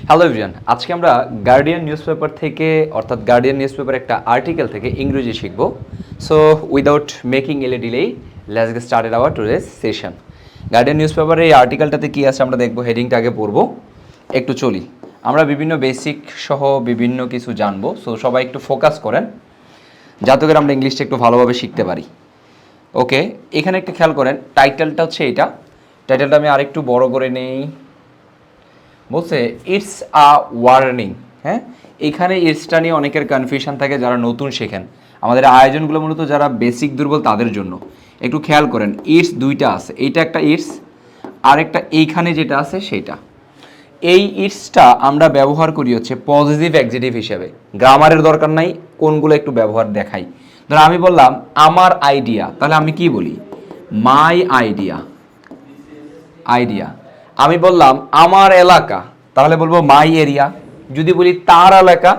Hello everyone, আজকে আমরা guardian newspaper থেকে অর্থাৎ গার্ডিয়ান নিউজপেপার একটা আর্টিকেল থেকে ইংরেজি শিখব। So without making a delay let's get started our today's session. Guardian নিউজপেপারের এই আর্টিকেলটাতে কী আছে আমরা দেখব, হেডিংটা আগে পড়ব, একটু চলি। আমরা বিভিন্ন বেসিক সহ বিভিন্ন কিছু জানবো। সো সবাই একটু ফোকাস করেন যাতে করে আমরা ইংলিশটা একটু ভালোভাবে শিখতে পারি। ওকে, এখানে একটু খেয়াল করেন, টাইটেলটা হচ্ছে এইটা। টাইটেলটা আমি আরেকটু বড় করে নেই। বলছে ইটস আ ওয়ার্নিং। হ্যাঁ, এখানে ইটসটা নিয়ে অনেকের কনফিউশন থাকে যারা নতুন শেখেন। আমাদের আয়োজনগুলো মূলত যারা বেসিক দুর্বল তাদের জন্য। একটু খেয়াল করেন, ইটস দুইটা আছে, এইটা একটা ইটস, আর একটা এইখানে যেটা আছে সেটা। এই ইটসটা আমরা ব্যবহার করি হচ্ছে পজিটিভ অ্যাডজেক্টিভ হিসেবে। গ্রামারের দরকার নাই, কোনগুলো একটু ব্যবহার দেখাই। ধরো আমি বললাম আমার আইডিয়া, তাহলে আমি কি বলি? মাই আইডিয়া। আইডিয়া। আমি বললাম আমার এলাকা, তাহলে বলবো মাই এরিয়া। যদি বলি তার এলাকা,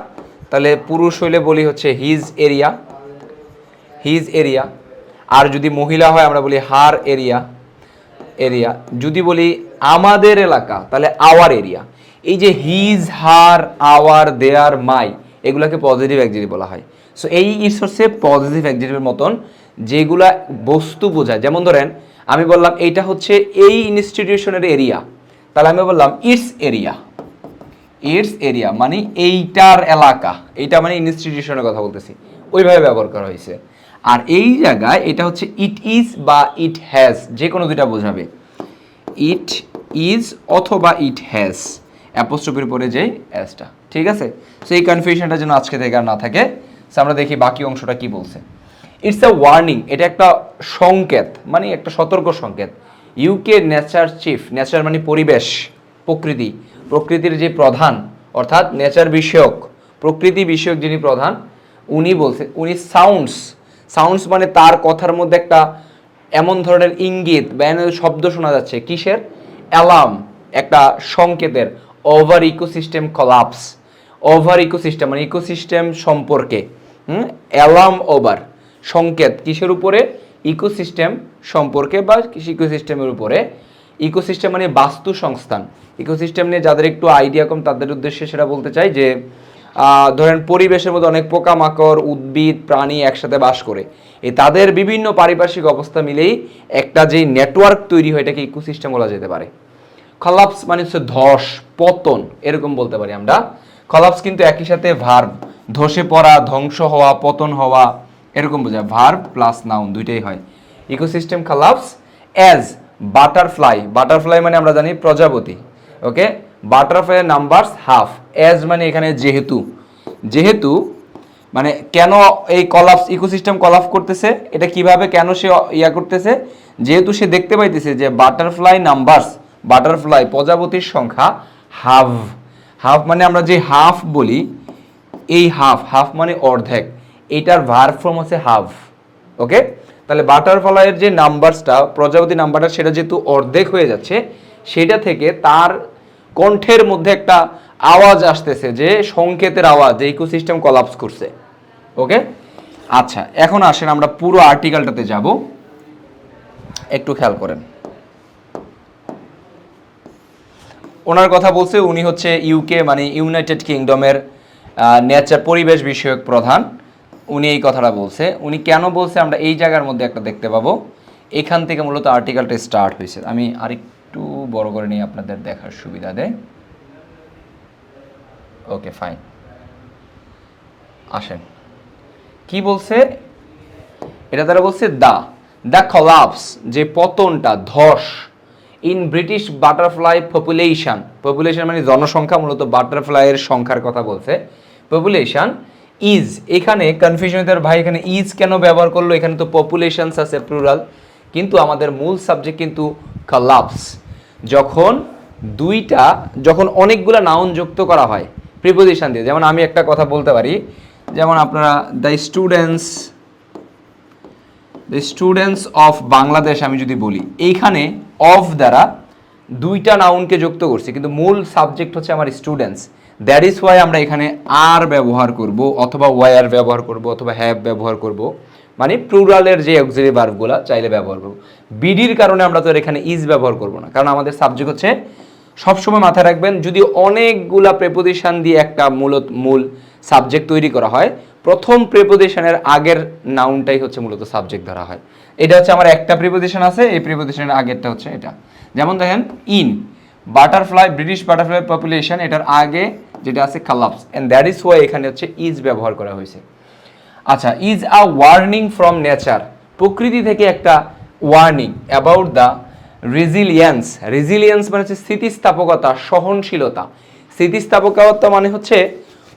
তাহলে পুরুষ হইলে বলি হচ্ছে হিজ এরিয়া, হিজ এরিয়া। আর যদি মহিলা হয় আমরা বলি হার এরিয়া, এরিয়া। যদি বলি আমাদের এলাকা, তাহলে আওয়ার এরিয়া। এই যে হিজ, হার, আওয়ার, দেয়ার, মাই, এগুলোকে পজিটিভ অ্যাডজেক্টিভ বলা হয়। সো এই ইটস হচ্ছে পজিটিভ অ্যাডজেক্টিভের মতন, যেগুলা বস্তু বোঝায়। যেমন ধরেন আমি বললাম এইটা হচ্ছে এই ইনস্টিটিউশনের এরিয়া, তাহলে আমি বললাম ইটস এরিয়া। ইটস এরিয়া মানে এইটার এলাকা, এইটা মানে ইনস্টিটিউশনের কথা বলতেছি, ওইভাবে ব্যবহার করা হয়েছে। আর এই জায়গায় এটা হচ্ছে ইট ইজ বা ইট হ্যাজ, যে কোনো দুইটা বোঝাবে। ইট ইজ অথবা ইট হ্যাজ, অ্যাপোস্ট্রফির পরে যে অ্যাজটা, ঠিক আছে? সো এই কনফিউশনটা যেন আজকে থেকে আর না থাকে। সো আমরা দেখি বাকি অংশটা কি বলছে। ইটস আ ওয়ার্নিং, এটা একটা সংকেত, মানে একটা সতর্ক সংকেত। ইউকে নেচার চিফ, নেচার মানে পরিবেশ, প্রকৃতি, প্রকৃতির যে প্রধান, অর্থাৎ নেচার বিষয়ক, প্রকৃতি বিষয়ক যিনি প্রধান, উনি বলছে, উনি সাউন্ডস, সাউন্ডস মানে তার কথার মধ্যে একটা এমন ধরনের ইঙ্গিত বা শব্দ শোনা যাচ্ছে, কিসের? অ্যালার্ম, একটা সংকেতের। Over ecosystem collapse, over ecosystem মানে ইকোসিস্টেম সম্পর্কে। অ্যালার্ম ওভার, সংকেত কিসের উপরে? ইকোসিস্টেম সম্পর্কে বা ইকোসিস্টেমের উপরে। ইকোসিস্টেম মানে বাস্তু সংস্থান। ইকোসিস্টেম নিয়ে যাদের একটু আইডিয়া কম তাদের উদ্দেশ্যে সেটা বলতে চাই যে ধরেন পরিবেশের মধ্যে অনেক পোকামাকড়, উদ্ভিদ, প্রাণী একসাথে বাস করে। এই তাদের বিভিন্ন পারিপার্শ্বিক অবস্থা মিলেই একটা যে নেটওয়ার্ক তৈরি হয়, এটাকে ইকোসিস্টেম বলা যেতে পারে। কলাপস মানে হচ্ছে ধস, পতন, এরকম বলতে পারি আমরা। কলাপস কিন্তু একই সাথে ভার্ব, ধসে পড়া, ধ্বংস হওয়া, পতন হওয়া, এরকম বোঝায়। ভার্ব প্লাস নাউন দুইটাই হয়। Ecosystem collapse as butterfly, butterfly মানে আমরা জানি প্রজাপতি। ওকে, বাটারফ্লাই নাম্বারস হাফ। অ্যাজ মানে এখানে যেহেতু, যেহেতু মানে কেন এই কলাপস, ইকোসিস্টেম কলাপস করতেছে, এটা কিভাবে কেন সে ইয়া করতেছে? যেহেতু সে দেখতে পাইতেছে যে বাটারফ্লাই নাম্বারস, বাটারফ্লাই প্রজাপতির সংখ্যা হাফ। হাফ মানে আমরা যে হাফ বলি, এই হাফ, হাফ মানে অর্ধেক, এইটার ভার্ব ফর্ম হচ্ছে হাফ। ওকে, তাহলে বাটারফ্লাইয়ের যে নাম্বারসটা, প্রজাপতি নাম্বারটা, সেটা যেহেতু অর্ধেক হয়ে যাচ্ছে, সেটা থেকে তার কণ্ঠের মধ্যে একটা আওয়াজ আসতেছে, যে সংকেতের আওয়াজ, যে ইকোসিস্টেম কলাপস করছে। ওকে, আচ্ছা এখন আসেন আমরা পুরো আর্টিকেলটাতে যাব, একটু খেয়াল করেন। ওনার কথা বলছে, উনি হচ্ছে ইউকে মানে ইউনাইটেড কিংডমের নেচার, পরিবেশ বিষয়ক প্রধান। উনি এই কথাটা বলছে। উনি কেন বলছে আমরা এই জায়গার মধ্যে একটা দেখতে পাবো। এখান থেকে মূলত আর্টিকেলটা স্টার্ট হয়েছে। আমি আরেকটু বড় করে নিই আপনাদের দেখার সুবিধা দেয়। ওকে ফাইন, আসেন কি বলছে এটা। তারা বলছে দ্য কলাপস, যে পতনটা, ধস, in British butterfly population, population মানে জনসংখ্যা, মূলত বাটারফ্লাইয়ের সংখ্যার কথা বলছে। পপুলেশন ইজ, এখানে কনফিউশন হতে ভাই এখানে ইজ কেন ব্যবহার করলো? এখানে তো পপুলেশনস আছে প্লুরাল, কিন্তু আমাদের মূল সাবজেক্ট কিন্তু কলাপস। যখন দুইটা, যখন অনেকগুলা নাউন যুক্ত করা হয় প্রিপোজিশন দিয়ে, যেমন আমি একটা কথা বলতে পারি, যেমন আপনারা দ্য স্টুডেন্টস অফ বাংলাদেশ আমি যদি বলি, এইখানে অফ দ্বারা দুইটা নাউনকে যুক্ত করছি, কিন্তু মূল সাবজেক্ট হচ্ছে আমার স্টুডেন্টস। দ্যাট ইজ ওয়াই আমরা এখানে আর ব্যবহার করব, অথবা ওয়ার ব্যবহার করব, অথবা হ্যাভ ব্যবহার করব, মানে প্লুরালের যে অক্সিলারি ভার্বগুলো চাইলে ব্যবহার করব। বিডির কারণে আমরা তো এখানে ইজ ব্যবহার করব না, কারণ আমাদের সাবজেক্ট হচ্ছে সবসময় মাথায় রাখবেন, যদি অনেকগুলা প্রেপোজিশন দিয়ে একটা মূল সাবজেক্ট তৈরি করা হয়, প্রথম প্রেপোজিশনের আগের নাউনটাই হচ্ছে মূলত সাবজেক্ট ধরা হয়। এটা হচ্ছে আমার একটা প্রিপোজিশন আছে, এই প্রিপোজিশনের আগেরটা হচ্ছে এটা। যেমন দেখেন in butterfly, British butterfly population, এটার আগে যেটা আছে কালাপস, এন্ড দ্যাট ইজ ওয়াই এখানে হচ্ছে ইজ ব্যবহার করা হয়েছে। আচ্ছা, is a warning from nature, প্রকৃতি থেকে একটা warning about the resilience. Resilience মানে হচ্ছে স্থিতিস্থাপকতা, সহনশীলতা। স্থিতিস্থাপকতা মানে হচ্ছে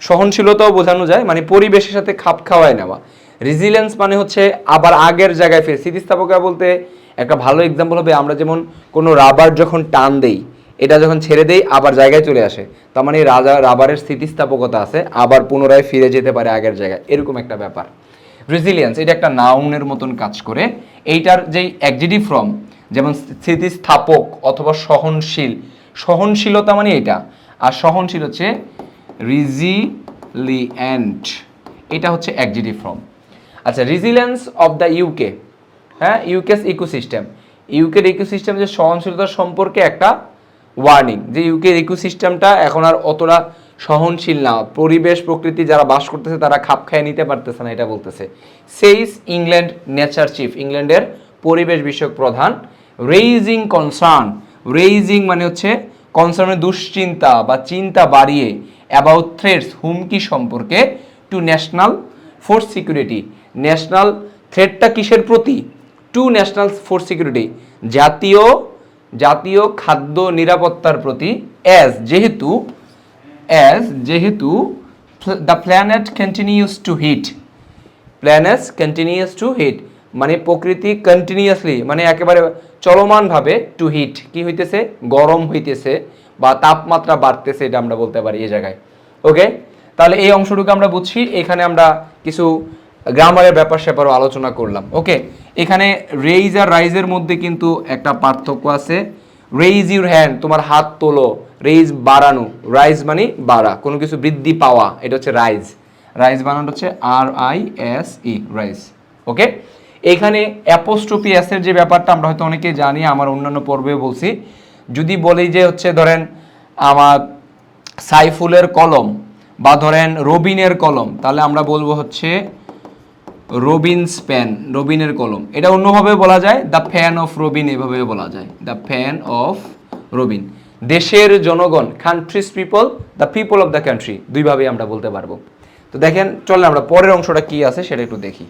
সহনশীলতাও বোঝানো যায়, মানে পরিবেশের সাথে খাপ খাওয়ায় নেওয়া। রেজিলিয়েন্স মানে হচ্ছে আবার আগের জায়গায় ফের। স্থিতিস্থাপকতা বলতে একটা ভালো এক্সাম্পল হবে, আমরা যেমন কোনো রাবার যখন টান দেই, এটা যখন ছেড়ে দেই আবার জায়গায় চলে আসে, তার মানে রাবারের স্থিতিস্থাপকতা আছে, আবার পুনরায় ফিরে যেতে পারে আগের জায়গায়, এরকম একটা ব্যাপার। রেজিলিয়েন্স এটা একটা নাউনের মতন কাজ করে। এইটার যেই অ্যাডজেক্টিভ ফর্ম, যেমন স্থিতিস্থাপক অথবা সহনশীল, সহনশীলতা মানে এটা, আর সহনশীল হচ্ছে রিজিলিয়েন্ট, এটা হচ্ছে অ্যাডজেক্টিভ ফর্ম। আচ্ছা, রেজিলিয়েন্স অফ দ্য ইউকে, হ্যাঁ, ইউকেস ইকোসিস্টেম, ইউকের ইকোসিস্টেম যে সহনশীলতা সম্পর্কে একটা ওয়ার্নিং, যে ইউকের ইকোসিস্টেমটা এখন আর অতটা সহনশীল না, পরিবেশ প্রকৃতি যারা বাস করতেছে তারা খাপ খাইয়ে নিতে পারতেছে না, এটা বলতেছে। সেইস ইংল্যান্ড নেচার চিফ, ইংল্যান্ডের পরিবেশ বিষয়ক প্রধান। রেইজিং কনসার্ন, রেইজিং মানে হচ্ছে কনসার্নের দুশ্চিন্তা বা চিন্তা বাড়িয়ে, অ্যাবাউট থ্রেটস হুমকি সম্পর্কে, to national force security, national থ্রেটটা কিসের প্রতি, টু ন্যাশনাল ফোর্স সিকিউরিটি, জাতীয় খাদ্য নিরাপত্তার প্রতি, যেহেতু the planet continues to heat, মানে প্রকৃতি কন্টিনিউয়াসলি মানে একেবারে চলমানভাবে, টু হিট কি হইতেছে, গরম হইতেছে বা তাপমাত্রা বাড়তেছে, এটা আমরা বলতে পারি এই জায়গায়। ওকে, তাহলে এই অংশটুকু আমরা বুঝছি। এখানে আমরা কিছু গ্রামারের ব্যাপার স্যাপারও আলোচনা করলাম। ওকে, এখানে রেইজ আর রাইজের মধ্যে কিন্তু একটা পার্থক্য আছে। রেইজ ইউর হ্যান্ড, তোমার হাত তোলো, রেইজ বাড়ানো, রাইজ মানে বাড়া, কোনো কিছু বৃদ্ধি পাওয়া, এটা হচ্ছে রাইজ। রাইজ বানানো হচ্ছে RISE, রাইজ। ওকে, এখানে অ্যাপোস্ট্রফি এসের যে ব্যাপারটা আমরা হয়তো অনেকে জানি, আমার অন্যান্য পর্বে বলছি। যদি বলি যে হচ্ছে ধরেন আমার সাইফুলের কলম বা ধরেন রবিনের কলম, তাহলে আমরা বলবো হচ্ছে রবিনস পেন, রবিনের কলম। এটা অন্যভাবে বলা যায় দ্য ফ্যান অফ রবিন, এভাবে বলা যায় দ্য ফ্যান অফ রবিন। দেশের জনগণ, country's people, the people of the country, দুইভাবেই আমরা বলতে পারবো। তো দেখেন, চলেন আমরা পরের অংশটা কি আছে সেটা একটু দেখি।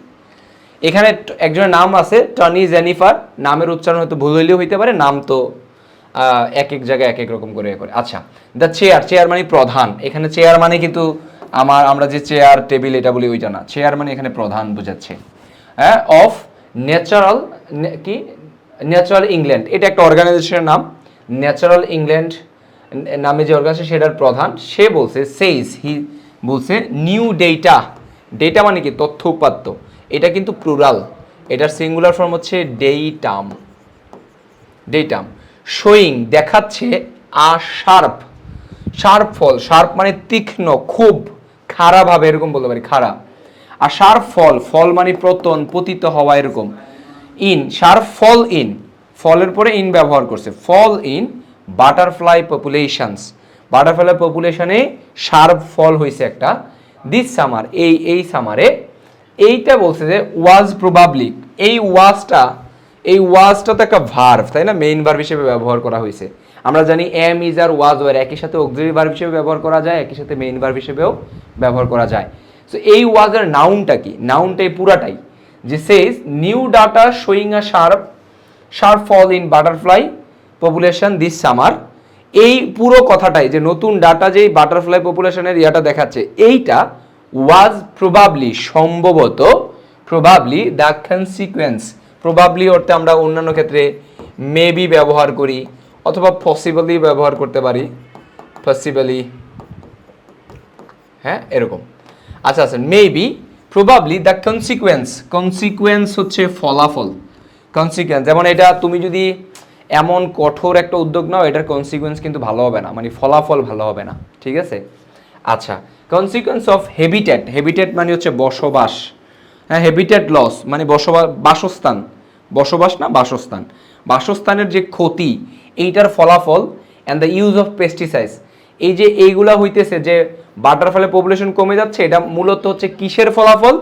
এখানে একজনের নাম আছে টনি জেনিফার, নামের উচ্চারণ হয়তো ভুল হইলেও হইতে পারে, নাম তো এক এক জায়গায় এক এক রকম করে করে। আচ্ছা, দ্য চেয়ার, চেয়ার মানে প্রধান। এখানে চেয়ার মানে কিন্তু আমরা যে চেয়ার টেবিল এটা বলি ওইটা না, চেয়ার মানে এখানে প্রধান বোঝাচ্ছে। হ্যাঁ, অফ ন্যাচারাল ইংল্যান্ড, এটা একটা অর্গানাইজেশনের নাম। ন্যাচারাল ইংল্যান্ড নামে যে অর্গানাইজেশন সেটার প্রধান, সে বলছে, বলছে নিউ ডেটা, ডেটা মানে কি তথ্য উপাত্ত, এটা কিন্তু প্লুরাল, এটার সিঙ্গুলার ফর্ম হচ্ছে ডেইটাম। শোয়িং দেখাচ্ছে, আ শার্প, ফল, শার্প মানে তীক্ষ্ণ, খুব খাড়া ভাবে, এরকম বলতে পারি, খাড়া। আর শার্প ফল মানে পতিত হওয়া, এরকম। শার্প ফল ইন, ফলের পরে ইন ব্যবহার করছে, fall in butterfly populations, butterfly পপুলেশনে শার্প ফল হয়েছে একটা। দিস সামার, এই সামারে, এইটা বলছে যে ওয়াজ প্রবাবলি, এই ওয়াজটা তো একটা ভার্ব, তাই না, মেইন ভার্ব হিসেবে ব্যবহার করা হয়েছে। আমরা জানি am, is are was were একই সাথে অক্সিলারি ভার্ব হিসেবে ব্যবহার করা যায়, একই সাথে মেইন ভার্ব হিসেবেও ব্যবহার করা যায়। সো এই ওয়াজের নাউনটা কি, নাউনটাই পুরাটাই, যে says new data showing a sharp fall in butterfly population this summer, এই পুরো কথাটাই, যে নতুন ডাটা যেই বাটারফ্লাই পপুলেশনের ইয়াটা দেখাচ্ছে, এইটা ওয়াজ প্রবাবলি, সম্ভবত, প্রবাবলি দ্য কনসিকুয়েন্স, প্রবাবলি অর্থে আমরা অন্যান্য ক্ষেত্রে মেবি ব্যবহার করি, অথবা পসিবলি ব্যবহার করতে পারি, পসিবলি, হ্যাঁ, এরকম। আচ্ছা, মেবি প্রবাবলি দ্য কনসিকুয়েন্স হচ্ছে ফলাফল, কনসিকুয়েন্স। যেমন এটা তুমি যদি এমন কঠোর একটা উদ্যোগ নাও, এটার কনসিকুয়েন্স কিন্তু ভালো হবে না, মানে ফলাফল ভালো হবে না, ঠিক আছে। আচ্ছা, কনসিকুয়েন্স অফ হ্যাবিটেট মানে হচ্ছে বসবাস, হ্যাঁ, হ্যাবিটেট লস মানে বাসস্থান, বসবাস না বাসস্থান, বাসস্থানের যে ক্ষতি, এইটার ফলাফল and the use of pesticides. এই যে এইগুলা হইতেছে যে বাটারফ্লাই পপুলেশন কমে যাচ্ছে, এটা মূলত হচ্ছে কিসের ফলাফল?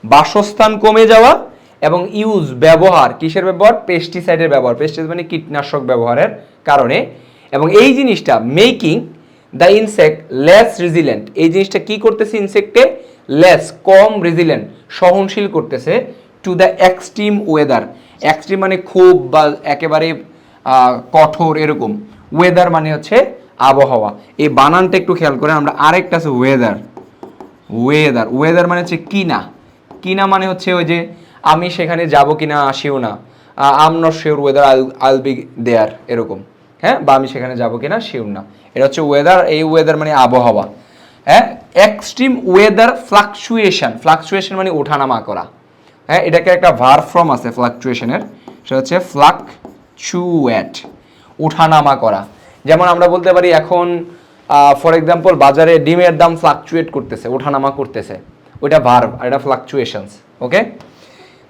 বাসস্থান কমে যাওয়া এবং ইউজ ব্যবহার, কিসের ব্যবহার? পেস্টিসাইডের ব্যবহার। পেস্টিসাইড মানে কীটনাশক ব্যবহারের কারণে। এবং এই জিনিসটা making the insect less resilient, এই জিনিসটা কি করতেছে? ইনসেক্টে লেস, কম রেজিলেন্ট, সহনশীল করতেছে to the extreme weather. Extreme মানে খুব বা একেবারে কঠোর এরকম। ওয়েদার মানে হচ্ছে আবহাওয়া। এই বানানটা একটু খেয়াল করে। আমরা আরেকটা আছে ওয়েদার। ওয়েদার, ওয়েদার মানে হচ্ছে কিনা। কিনা মানে হচ্ছে ওই যে আমি সেখানে যাব কিনা আসিও না, I am not sure whether I'll be there, এরকম। হ্যাঁ, বা আমি সেখানে যাব কিনা শিওর না, এটা হচ্ছে ওয়েদার। এই ওয়েদার মানে আবহাওয়া। হ্যাঁ, এক্সট্রিম ওয়েদার ফ্লাকচুয়েশন, ফ্লাকচুয়েশন মানে ওঠানামা করা। হ্যাঁ, এটাকে একটা ভার্ব ফর্ম আছে ফ্লাকচুয়েশনের, সেটা হচ্ছে ফ্লাকচুয়েট, ওঠানামা করা। যেমন আমরা বলতে পারি এখন ফর এক্সাম্পল বাজারে ডিমের দাম ফ্লাকচুয়েট করতেছে, ওঠানামা করতেছে, ওইটা ভার্ব আর এটা ফ্লাকচুয়েশনস। ওকে,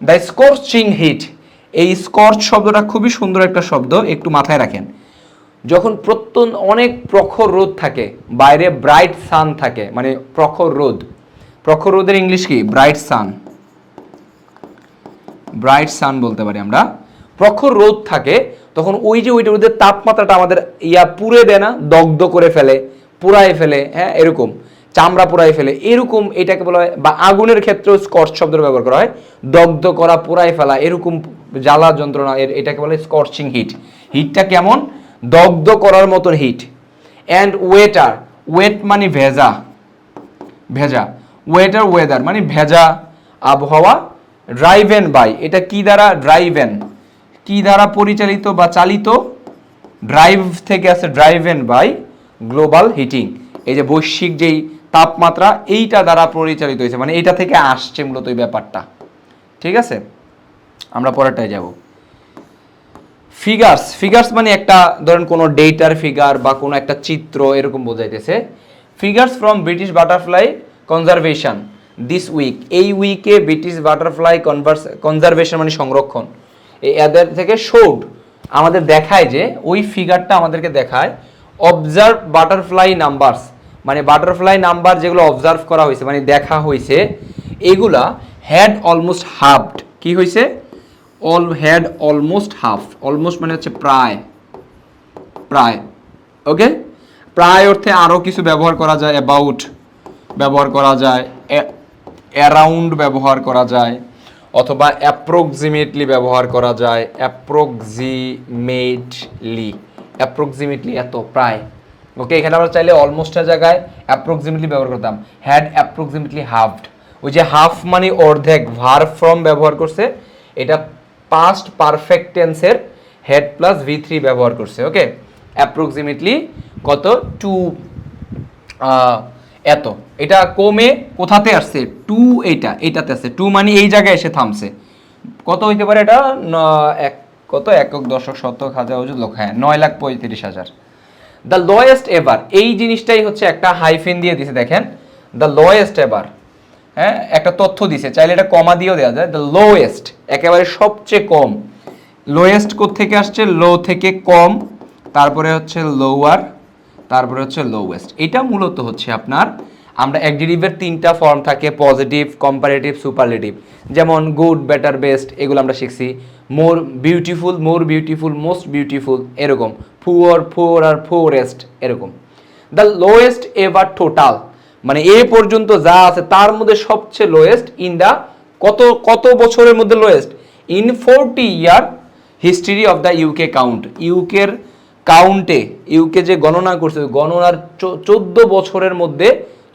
দ্য স্কর্চিং হিট, এই স্কর্চ শব্দটা খুবই সুন্দর একটা শব্দ, একটু মাথায় রাখেন। যখন অনেক প্রখর রোদ থাকে, বাইরে ব্রাইট সান থাকে, মানে প্রখর রোদ। প্রখর রোদের ইংলিশ কি? Bright sun. ব্রাইট সান বলতে পারি আমরা। প্রখর রোদ থাকে তখন ওই যে ওইটা রোদের তাপমাত্রাটা আমাদের পুড়ে দেয় না, দগ্ধ করে ফেলে, পুড়ায় ফেলে। হ্যাঁ, এরকম চামড়া পুড়ায় ফেলে, এরকম এটাকে বলা হয়। বা আগুনের ক্ষেত্রেও স্কর্চ শব্দের ব্যবহার করা হয়, দগ্ধ করা, পোড়ায় ফেলা, এরকম জ্বালা যন্ত্রণা, এটাকে বলে স্কর্চিং হিট। হিটটা কেমন? দগ্ধ করার মতন হিট। অ্যান্ড ওয়েটার, ওয়েট মানে ভেজা, ভেজা। ওয়েটার ওয়েদার মানে ভেজা আবহাওয়া। ড্রাইভেন বাই, এটা কি দ্বারা? ড্রাইভেন, কি দ্বারা পরিচালিত বা চালিত? ড্রাইভ থেকে আছে ড্রাইভেন বাই গ্লোবাল হিটিং, এই যে বৈশ্বিক যেই তাপমাত্রা, এইটা দ্বারা পরিচালিত হয়েছে, মানে এইটা থেকে আসছে মূলত এই ব্যাপারটা। ঠিক আছে, আমরা পরেরটায় যাব। ফিগার্স, ফিগার্স মানে একটা ধরেন কোনো ডেটার ফিগার বা কোনো একটা চিত্র, এরকম বোঝাইতেছে। Figures from British Butterfly Conservation this week, এই উইকে ব্রিটিশ বাটারফ্লাই কনজারভেশন মানে সংরক্ষণ, এদের থেকে শোড, আমাদের দেখায় যে ওই ফিগারটা আমাদেরকে দেখায় অবজার্ভ বাটারফ্লাই নাম্বারস, মানে বাটারফ্লাই নাম্বার যেগুলো অবজার্ভ করা হয়েছে মানে দেখা হয়েছে, এগুলা হ্যাড অলমোস্ট হাফড, কি হয়েছে? All had almost half, almost মানে হচ্ছে প্রায়, প্রায়। ওকে, প্রায় অর্থে আরও কিছু ব্যবহার করা যায়, অ্যাবাউট ব্যবহার করা যায়, অ্যারাউন্ড ব্যবহার করা যায়, অথবা অ্যাপ্রক্সিমেটলি ব্যবহার করা যায়, অ্যাপ্রক্সিমেটলি, অ্যাপ্রক্সিমেটলি এত, প্রায়। ওকে, এখানে আমরা চাইলে অলমোস্টের জায়গায় অ্যাপ্রক্সিমেটলি ব্যবহার করতাম, হ্যাড অ্যাপ্রক্সিমেটলি হাফড। ওই যে হাফ মানে অর্ধেক, ভার্ব ফর্ম ব্যবহার করছে, এটা পাস্ট পারফেক্ট টেন্সের হেড প্লাস V3 ব্যবহার করছে। ওকে, অ্যাপ্রক্সিমেটলি কত? টু, এত। এটা কমে কোথাতে আসছে? টু, এইটাতে আসছে। টু মানে এই জায়গায় এসে থামছে। কত হইতে পারে এটা? কত? একক, দশক, শতক, হাজার, অযুত, লক্ষ। হ্যাঁ, 9,35,000। দ্য লোয়েস্ট এভার, এই জিনিসটাই হচ্ছে একটা হাইফেন দিয়ে দিছে, দেখেন, দ্য লোয়েস্ট এভার। হ্যাঁ, একটা তথ্য দিছে, চাইলে এটা কমা দিয়েও দেওয়া যায়। দ্য লোয়েস্ট, একেবারে সবচেয়ে কম। লোয়েস্ট কোত্থেকে আসছে? লো থেকে কম, তারপরে হচ্ছে লোয়ার, তারপরে হচ্ছে লোয়েস্ট। এটা মূলত হচ্ছে আপনার, আমরা অ্যাডজেক্টিভের 3টা ফর্ম থাকে, পজিটিভ, কম্পারেটিভ, সুপারলেটিভ। যেমন গুড, বেটার, বেস্ট, এগুলো আমরা শিখছি। মোর বিউটিফুল, মোস্ট বিউটিফুল, এরকম। পুয়ার, পুয়ার আর পুয়ারেস্ট, এরকম। দ্য লোয়েস্ট এভার টোটাল, মানে এ পর্যন্ত যা আছে তার মধ্যে সবচেয়ে লোয়েস্ট ইন দ্য কত বছরের মধ্যে lowest? In 40 year history of the UK count, ইউকের কাউন্টে, ইউকে যে গণনা করছে গণনার 14 বছরের মধ্যে,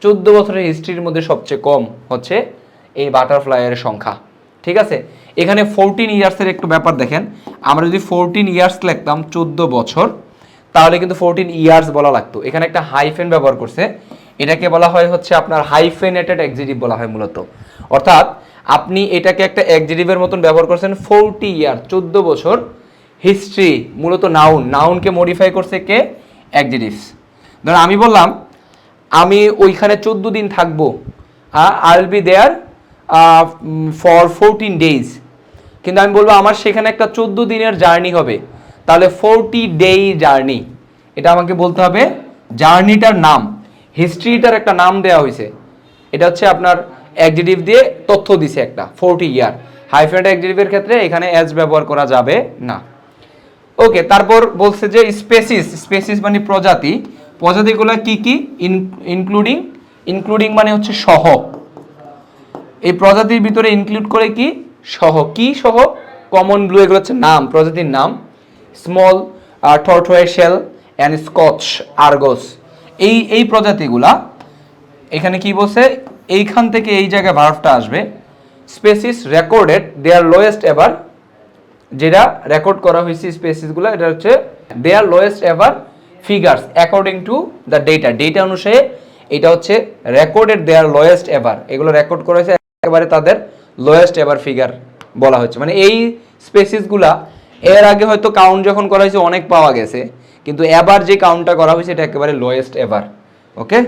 14 বছরের হিস্ট্রির মধ্যে সবচেয়ে কম হচ্ছে এই বাটারফ্লাইয়ের সংখ্যা। ঠিক আছে, এখানে 14 ইয়ার্সের একটু ব্যাপার দেখেন। আমরা যদি 14 ইয়ার্স লিখতাম 14 বছর, তাহলে কিন্তু 14 ইয়ার্স বলা লাগতো। এখানে একটা হাইফেন ব্যবহার করছে, এটাকে বলা হয় হচ্ছে আপনার হাইফেনেটেড অ্যাডজেক্টিভ বলা হয় মূলত। অর্থাৎ আপনি এটাকে একটা অ্যাডজেক্টিভের মতন ব্যবহার করছেন। 40 ইয়ার, 14 বছর। হিস্ট্রি মূলত নাউন, নাউনকে মডিফাই করছে কে? অ্যাডজেক্টিভস। ধরুন আমি বললাম আমি ওইখানে 14 দিন থাকবো, I will be there for 14 days. কিন্তু আমি বলবো আমার সেখানে একটা 14 দিনের জার্নি হবে, তাহলে 40 ডে জার্নি, এটা আমাকে বলতে হবে জার্নিটার নাম, হিস্ট্রিটার একটা নাম দেওয়া হয়েছে। এটা হচ্ছে আপনার অ্যাডজেক্টিভ দিয়ে তথ্য দিছে একটা 40 ইয়ার। হাইফেনেট অ্যাডজেক্টিভের ক্ষেত্রে এখানে অ্যাজ ব্যবহার করা যাবে না। ওকে, তারপর বলছে যে স্পেসিস, স্পেসিস মানে প্রজাতি, প্রজাতিগুলো কি কি, ইনক্লুডিং, ইনক্লুডিং মানে হচ্ছে সহ, এই প্রজাতির ভিতরে ইনক্লুড করে কি সহ, কি সহ, কমন ব্লু, এগুলো হচ্ছে নাম, প্রজাতির নাম, small tortoiseshell and Scotch argus, এই প্রজাতিগুলা। এখানে কি বলছে, এইখান থেকে এই জায়গায় ভার্বটা আসবে, species recorded their lowest ever, যেটা রেকর্ড করা হয়েছে স্পেসিসগুলো, এটা হচ্ছে their lowest ever figures according to the data, data অনুসারে এটা হচ্ছে রেকর্ডেড দেয়ার লোয়েস্ট এভার, এগুলো রেকর্ড করা হয়েছে একেবারে তাদের লোয়েস্ট এভার ফিগার বলা হচ্ছে। মানে এই স্পেসিসগুলা এর আগে হয়তো কাউন্ট যখন করা হয়েছে অনেক পাওয়া গেছে, কিন্তু এবার যে কাউন্টটা করা হয়েছে এটা একেবারে লোয়েস্ট এভার। ওকে।